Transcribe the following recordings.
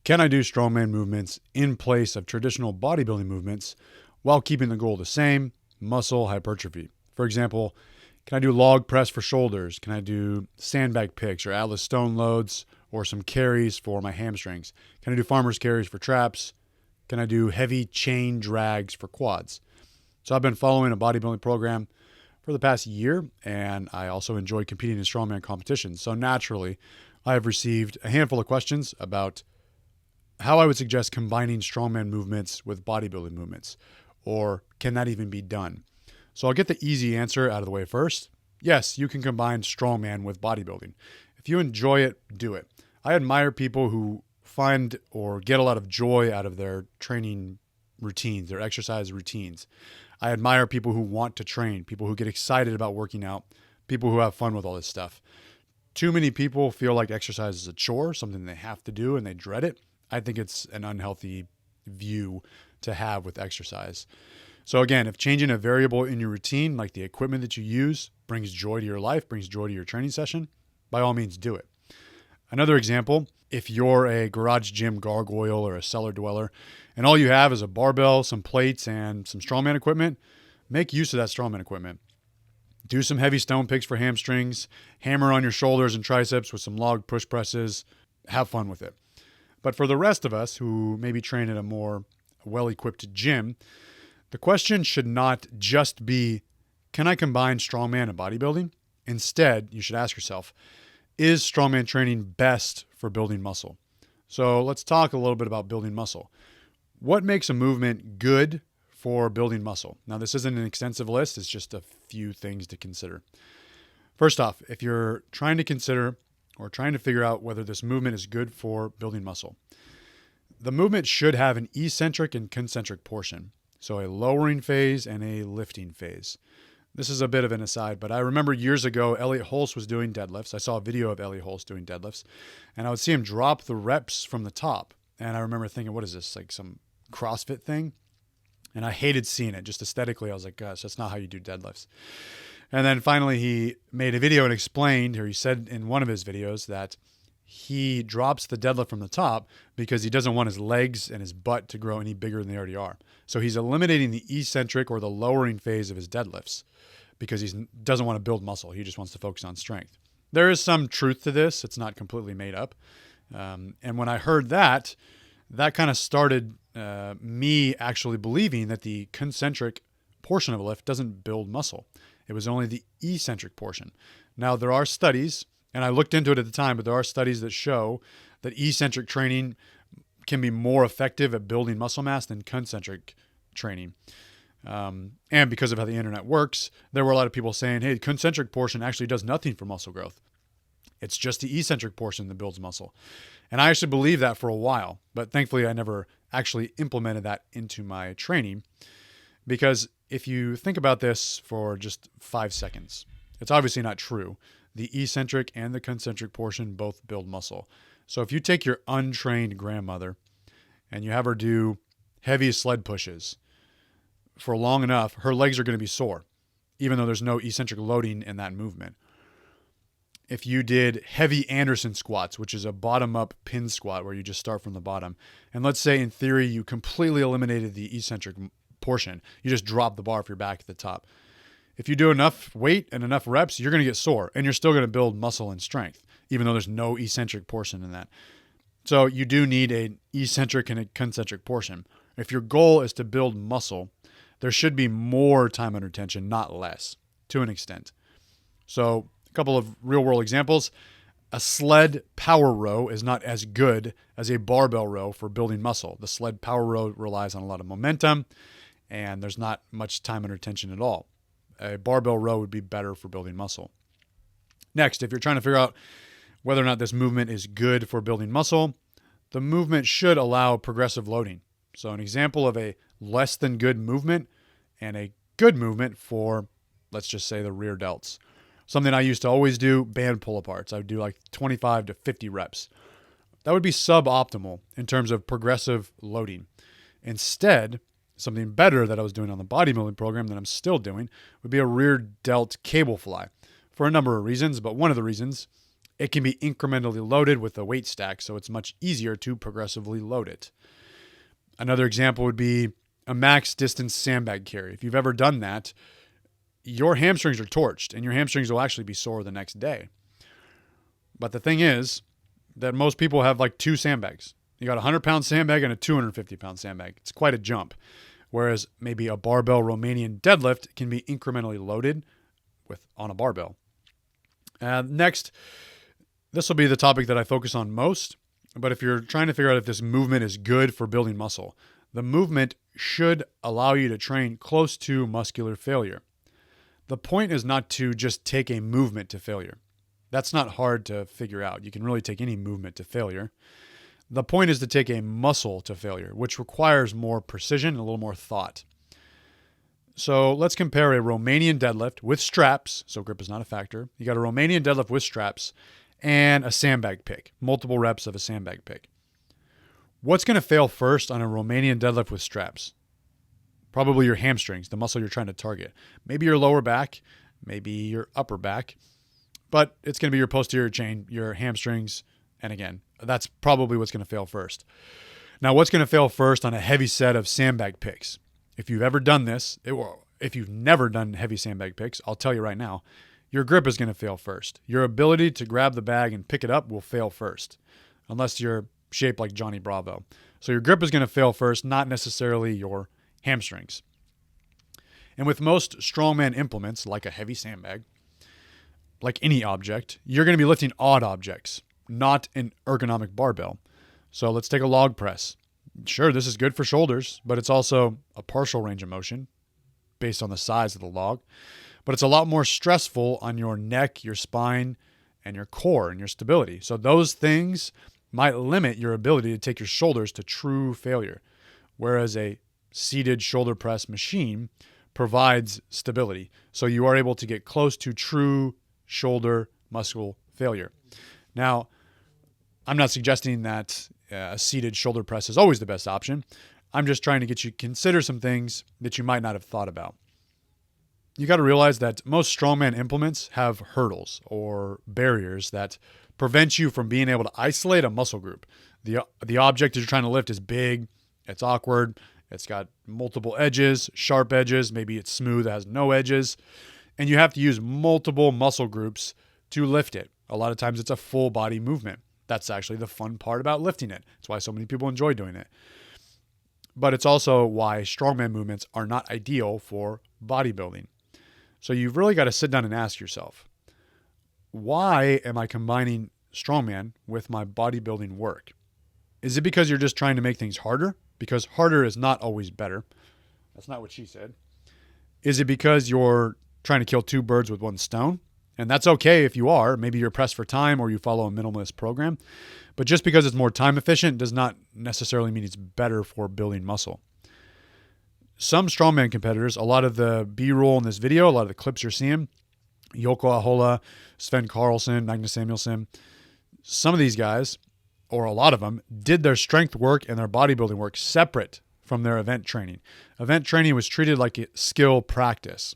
Can I do strongman movements in place of traditional bodybuilding movements while keeping the goal the same, muscle hypertrophy? For example, can I do log press for shoulders? Can I do sandbag picks or Atlas stone loads or some carries for my hamstrings? Can I do farmer's carries for traps? Can I do heavy chain drags for quads? So I've been following a bodybuilding program for the past year, and I also enjoy competing in strongman competitions. So naturally, I have received a handful of questions about how I would suggest combining strongman movements with bodybuilding movements, or can that even be done? So I'll get the easy answer out of the way first. Yes, you can combine strongman with bodybuilding. If you enjoy it, do it. I admire people who find or get a lot of joy out of their training routines, their exercise routines. I admire people who want to train, people who get excited about working out, people who have fun with all this stuff. Too many people feel like exercise is a chore, something they have to do, and they dread it. I think it's an unhealthy view to have with exercise. So again, if changing a variable in your routine, like the equipment that you use, brings joy to your life, brings joy to your training session, by all means do it. Another example, if you're a garage gym gargoyle or a cellar dweller, and all you have is a barbell, some plates, and some strongman equipment, make use of that strongman equipment. Do some heavy stone picks for hamstrings, hammer on your shoulders and triceps with some log push presses, have fun with it. But for the rest of us who maybe train at a more well-equipped gym, the question should not just be, can I combine strongman and bodybuilding? Instead, you should ask yourself, is strongman training best for building muscle? So let's talk a little bit about building muscle. What makes a movement good for building muscle? Now, this isn't an extensive list. It's just a few things to consider. First off, if you're trying to consider or trying to figure out whether this movement is good for building muscle, the movement should have an eccentric and concentric portion. So a lowering phase and a lifting phase. This is a bit of an aside, but I remember years ago, Elliot Hulse was doing deadlifts. I saw a video of Elliot Hulse doing deadlifts, and I would see him drop the reps from the top. And I remember thinking, what is this, like some CrossFit thing? And I hated seeing it. Just aesthetically, I was like, gosh, that's not how you do deadlifts. And then finally, he made a video and explained, or he said in one of his videos, that he drops the deadlift from the top because he doesn't want his legs and his butt to grow any bigger than they already are. So he's eliminating the eccentric or the lowering phase of his deadlifts because he doesn't want to build muscle. He just wants to focus on strength. There is some truth to this. It's not completely made up. And when I heard that kind of started me actually believing that the concentric portion of a lift doesn't build muscle. It was only the eccentric portion. Now, there are studies, and I looked into it at the time, but there are studies that show that eccentric training can be more effective at building muscle mass than concentric training. And because of how the internet works, there were a lot of people saying, hey, the concentric portion actually does nothing for muscle growth. It's just the eccentric portion that builds muscle. And I actually believed that for a while, but thankfully I never actually implemented that into my training, because if you think about this for just 5 seconds, it's obviously not true. The eccentric and the concentric portion both build muscle. So if you take your untrained grandmother and you have her do heavy sled pushes for long enough, her legs are going to be sore, even though there's no eccentric loading in that movement. If you did heavy Anderson squats, which is a bottom-up pin squat where you just start from the bottom, and let's say in theory you completely eliminated the eccentric portion, you just drop the bar off your back at the top. If you do enough weight and enough reps, you're going to get sore, and you're still going to build muscle and strength, even though there's no eccentric portion in that. So you do need an eccentric and a concentric portion. If your goal is to build muscle, there should be more time under tension, not less, to an extent. So a couple of real-world examples. A sled power row is not as good as a barbell row for building muscle. The sled power row relies on a lot of momentum, and there's not much time under tension at all. A barbell row would be better for building muscle. Next, if you're trying to figure out whether or not this movement is good for building muscle, the movement should allow progressive loading. So an example of a less than good movement and a good movement for, let's just say, the rear delts. Something I used to always do, band pull-aparts. I would do like 25 to 50 reps. That would be suboptimal in terms of progressive loading. Instead, something better that I was doing on the bodybuilding program that I'm still doing would be a rear delt cable fly for a number of reasons, but one of the reasons it can be incrementally loaded with a weight stack, so it's much easier to progressively load it. Another example would be a max distance sandbag carry. If you've ever done that, your hamstrings are torched and your hamstrings will actually be sore the next day. But the thing is that most people have like two sandbags. You got a 100-pound sandbag and a 250-pound sandbag. It's quite a jump. Whereas maybe a barbell Romanian deadlift can be incrementally loaded on a barbell. Next, this will be the topic that I focus on most. But if you're trying to figure out if this movement is good for building muscle, the movement should allow you to train close to muscular failure. The point is not to just take a movement to failure. That's not hard to figure out. You can really take any movement to failure. The point is to take a muscle to failure, which requires more precision and a little more thought. So let's compare a Romanian deadlift with straps, so grip is not a factor. You got a Romanian deadlift with straps and a sandbag pick, multiple reps of a sandbag pick. What's going to fail first on a Romanian deadlift with straps? Probably your hamstrings, the muscle you're trying to target. Maybe your lower back, maybe your upper back, but it's going to be your posterior chain, your hamstrings, and again, that's probably what's going to fail first. Now, what's going to fail first on a heavy set of sandbag picks? If you've ever done this, if you've never done heavy sandbag picks, I'll tell you right now, your grip is going to fail first. Your ability to grab the bag and pick it up will fail first, unless you're shaped like Johnny Bravo. So your grip is going to fail first, not necessarily your hamstrings. And with most strongman implements, like a heavy sandbag, like any object, you're going to be lifting odd objects, not an ergonomic barbell. So let's take a log press. Sure, this is good for shoulders, but it's also a partial range of motion based on the size of the log. But it's a lot more stressful on your neck, your spine, and your core and your stability. So those things might limit your ability to take your shoulders to true failure, whereas a seated shoulder press machine provides stability. So you are able to get close to true shoulder muscle failure. Now, I'm not suggesting that a seated shoulder press is always the best option. I'm just trying to get you to consider some things that you might not have thought about. You got to realize that most strongman implements have hurdles or barriers that prevent you from being able to isolate a muscle group. The object that you're trying to lift is big, it's awkward, it's got multiple edges, sharp edges, maybe it's smooth, it has no edges, and you have to use multiple muscle groups to lift it. A lot of times it's a full body movement. That's actually the fun part about lifting it. That's why so many people enjoy doing it. But it's also why strongman movements are not ideal for bodybuilding. So you've really got to sit down and ask yourself, why am I combining strongman with my bodybuilding work? Is it because you're just trying to make things harder? Because harder is not always better. That's not what she said. Is it because you're trying to kill two birds with one stone? And that's okay if you are. Maybe you're pressed for time or you follow a minimalist program. But just because it's more time efficient does not necessarily mean it's better for building muscle. Some strongman competitors, a lot of the B-roll in this video, a lot of the clips you're seeing, Yoko Ahola, Sven Karlsson, Magnus Samuelsson, some of these guys, or a lot of them, did their strength work and their bodybuilding work separate from their event training. Event training was treated like a skill practice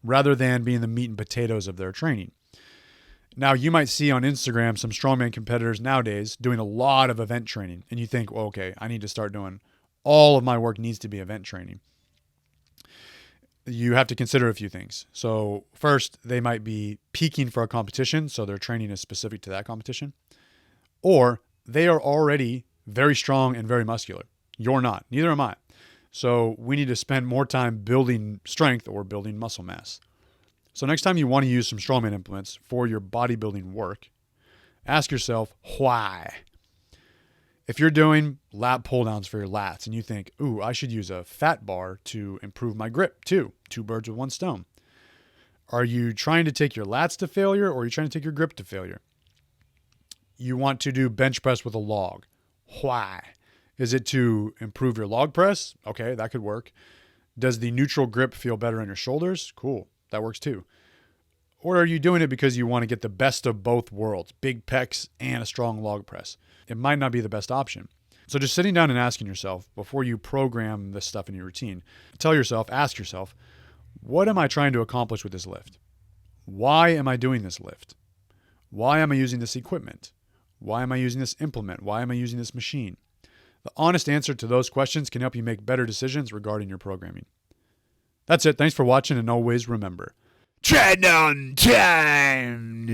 rather than being the meat and potatoes of their training. Now, you might see on Instagram some strongman competitors nowadays doing a lot of event training, and you think, well, okay, I need to start doing all of my work needs to be event training. You have to consider a few things. So first, they might be peaking for a competition, so their training is specific to that competition. Or they are already very strong and very muscular. You're not. Neither am I. So we need to spend more time building strength or building muscle mass. So next time you want to use some strongman implements for your bodybuilding work, ask yourself, why? If you're doing lat pull downs for your lats and you think, ooh, I should use a fat bar to improve my grip too, two birds with one stone. Are you trying to take your lats to failure or are you trying to take your grip to failure? You want to do bench press with a log. Why? Is it to improve your log press? Okay, that could work. Does the neutral grip feel better on your shoulders? Cool, that works too. Or are you doing it because you want to get the best of both worlds, big pecs and a strong log press? It might not be the best option. So just sitting down and asking yourself before you program this stuff in your routine, ask yourself, what am I trying to accomplish with this lift? Why am I doing this lift? Why am I using this equipment? Why am I using this implement? Why am I using this machine? The honest answer to those questions can help you make better decisions regarding your programming. That's it. Thanks for watching, and always remember, tread on time.